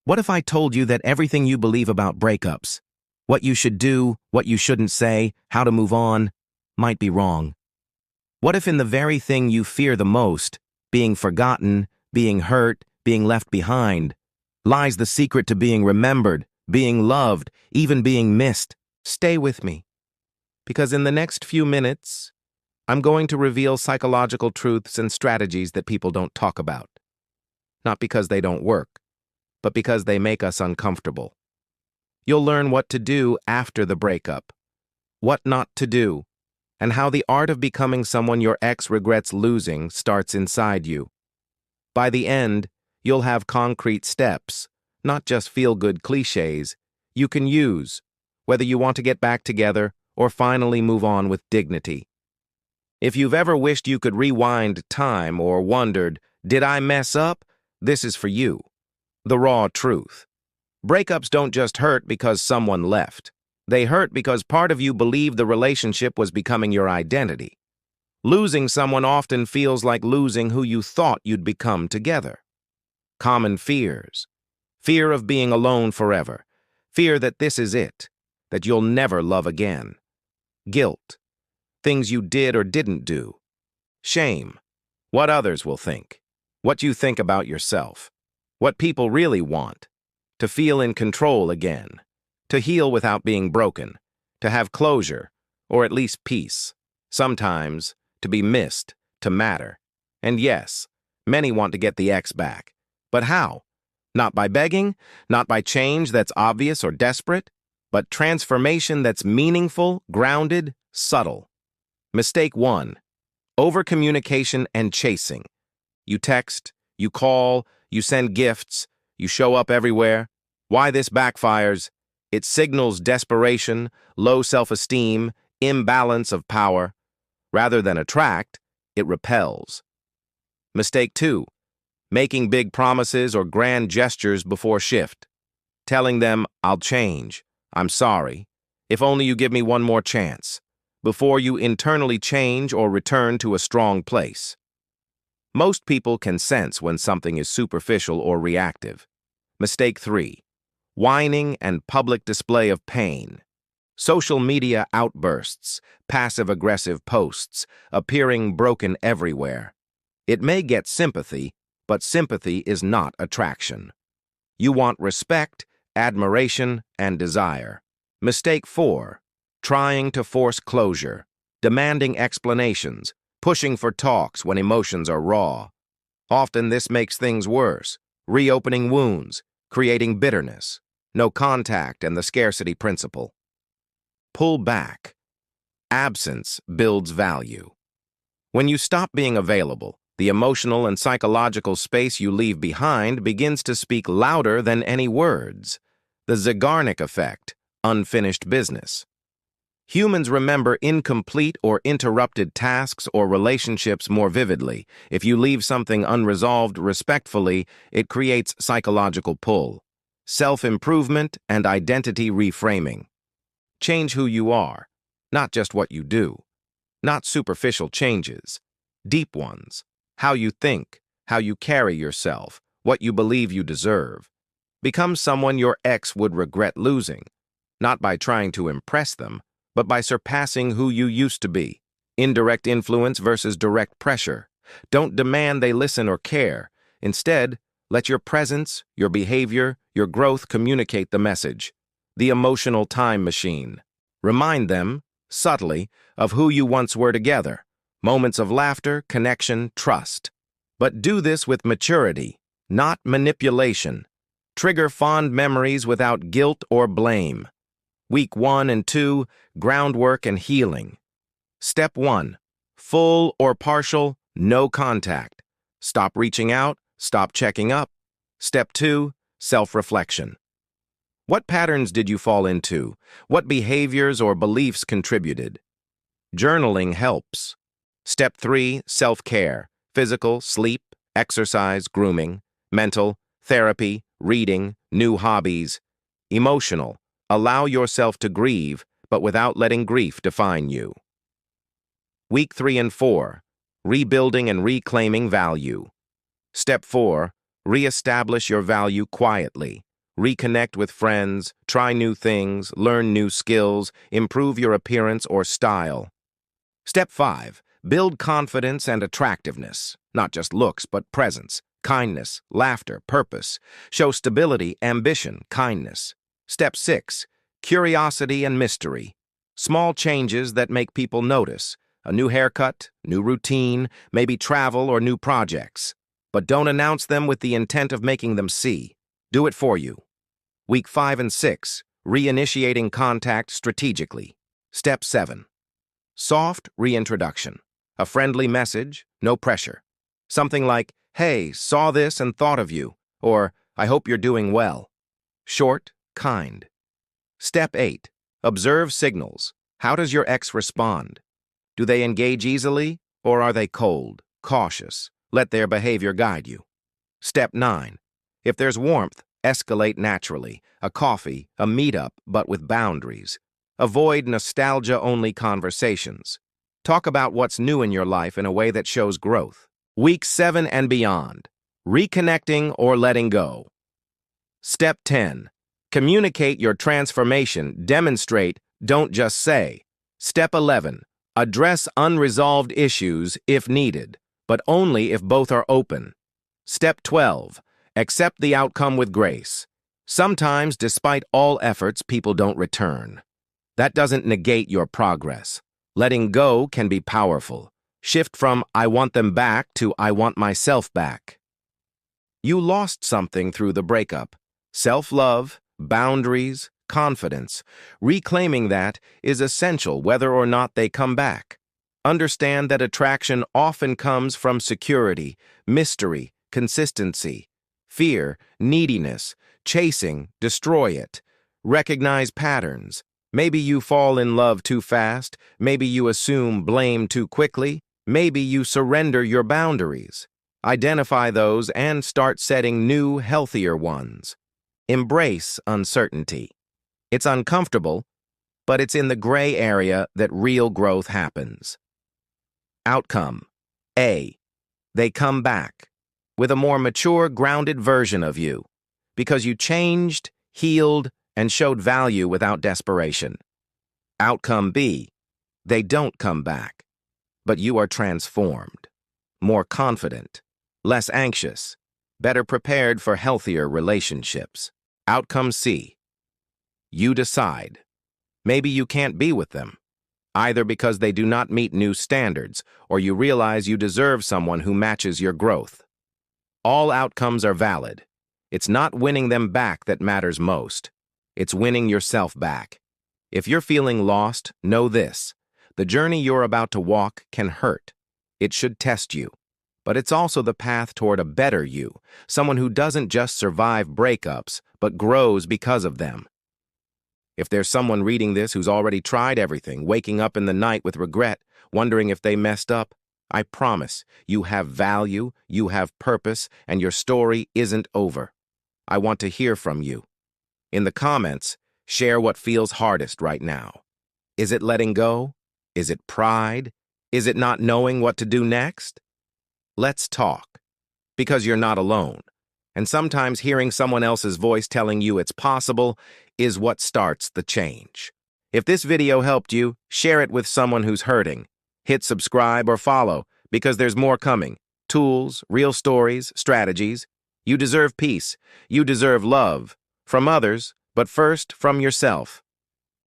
What if I told you that everything you believe about breakups, what you should do, what you shouldn't say, how to move on, might be wrong? What if in the very thing you fear the most, being forgotten, being hurt, being left behind, lies the secret to being remembered, being loved, even being missed? Stay with me, because in the next few minutes, I'm going to reveal psychological truths and strategies that people don't talk about. Not because they don't work, but because they make us uncomfortable. You'll learn what to do after the breakup, what not to do, and how the art of becoming someone your ex regrets losing starts inside you. By the end, you'll have concrete steps, not just feel-good cliches, you can use, whether you want to get back together or finally move on with dignity. If you've ever wished you could rewind time or wondered, did I mess up? This is for you. The raw truth. Breakups don't just hurt because someone left. They hurt because part of you believed the relationship was becoming your identity. Losing someone often feels like losing who you thought you'd become together. Common fears. Fear of being alone forever. Fear that this is it, that you'll never love again. Guilt. Things you did or didn't do. Shame. What others will think. What you think about yourself. What people really want. To feel in control again. To heal without being broken. To have closure, or at least peace. Sometimes, to be missed, to matter. And yes, many want to get the ex back. But how? Not by begging, not by change that's obvious or desperate, but transformation that's meaningful, grounded, subtle. Mistake 1. Overcommunication and chasing. You text, you call, you send gifts, you show up everywhere. Why this backfires? It signals desperation, low self-esteem, imbalance of power. Rather than attract, it repels. Mistake 2. Making big promises or grand gestures before shift. Telling them, I'll change, I'm sorry, if only you give me one more chance, before you internally change or return to a strong place. Most people can sense when something is superficial or reactive. Mistake 3. Whining and public display of pain. Social media outbursts, passive-aggressive posts, appearing broken everywhere. It may get sympathy, but sympathy is not attraction. You want respect, admiration, and desire. Mistake 4. Trying to force closure, demanding explanations, pushing for talks when emotions are raw. Often this makes things worse, reopening wounds, creating bitterness, no contact, and the scarcity principle. Pull back. Absence builds value. When you stop being available, the emotional and psychological space you leave behind begins to speak louder than any words. The Zeigarnik effect, unfinished business. Humans remember incomplete or interrupted tasks or relationships more vividly. If you leave something unresolved respectfully, it creates psychological pull. Self-improvement and identity reframing. Change who you are, not just what you do. Not superficial changes, deep ones. How you think, how you carry yourself, what you believe you deserve. Become someone your ex would regret losing, not by trying to impress them, but by surpassing who you used to be. Indirect influence versus direct pressure. Don't demand they listen or care. Instead, let your presence, your behavior, your growth communicate the message. The emotional time machine. Remind them, subtly, of who you once were together. Moments of laughter, connection, trust. But do this with maturity, not manipulation. Trigger fond memories without guilt or blame. Week 1 and 2, groundwork and healing. Step 1, full or partial, no contact. Stop reaching out, stop checking up. Step 2, self-reflection. What patterns did you fall into? What behaviors or beliefs contributed? Journaling helps. Step 3, self-care. Physical, sleep, exercise, grooming. Mental, therapy, reading, new hobbies. Emotional, allow yourself to grieve, but without letting grief define you. Week 3 and 4, rebuilding and reclaiming value. Step 4, reestablish your value quietly. reconnect with friends, try new things, learn new skills, improve your appearance or style. Step 5. Build confidence and attractiveness. Not just looks, but presence, kindness, laughter, purpose. Show stability, ambition, kindness. Step 6. Curiosity and mystery. Small changes that make people notice. A new haircut, new routine, maybe travel or new projects. But don't announce them with the intent of making them see. Do it for you. Week 5 and 6. Reinitiating contact strategically. Step 7. Soft reintroduction. A friendly message, no pressure. Something like, "Hey, saw this and thought of you," or "I hope you're doing well." Short, kind. Step 8. Observe signals. How does your ex respond? Do they engage easily, or are they cold, cautious? Let their behavior guide you. Step 9. If there's warmth, escalate naturally. A coffee, a meetup, but with boundaries. Avoid nostalgia-only conversations. Talk about what's new in your life in a way that shows growth. Week 7 and beyond. Reconnecting or letting go. Step 10. Communicate your transformation. Demonstrate, don't just say. Step 11. Address unresolved issues if needed, but only if both are open. Step 12. Accept the outcome with grace. Sometimes, despite all efforts, people don't return. That doesn't negate your progress. Letting go can be powerful. Shift from "I want them back" to "I want myself back." You lost something through the breakup. Self-love, boundaries, confidence. Reclaiming that is essential whether or not they come back. Understand that attraction often comes from security, mystery, consistency. Fear, neediness, chasing, destroy it. Recognize patterns. Maybe you fall in love too fast. Maybe you assume blame too quickly. Maybe you surrender your boundaries. Identify those and start setting new, healthier ones. Embrace uncertainty. It's uncomfortable, but it's in the gray area that real growth happens. Outcome. A. They come back with a more mature, grounded version of you because you changed, healed, and showed value without desperation. Outcome B. They don't come back, but you are transformed, more confident, less anxious, better prepared for healthier relationships. Outcome C. You decide. Maybe you can't be with them, either because they do not meet new standards or you realize you deserve someone who matches your growth. All outcomes are valid. It's not winning them back that matters most. It's winning yourself back. If you're feeling lost, know this. The journey you're about to walk can hurt. It should test you. But it's also the path toward a better you, someone who doesn't just survive breakups, but grows because of them. If there's someone reading this who's already tried everything, waking up in the night with regret, wondering if they messed up, I promise you have value, you have purpose, and your story isn't over. I want to hear from you. In the comments, share what feels hardest right now. Is it letting go? Is it pride? Is it not knowing what to do next? Let's talk, because you're not alone. And sometimes hearing someone else's voice telling you it's possible is what starts the change. If this video helped you, share it with someone who's hurting. Hit subscribe or follow, because there's more coming. Tools, real stories, strategies. You deserve peace. You deserve love. From others, but first from yourself.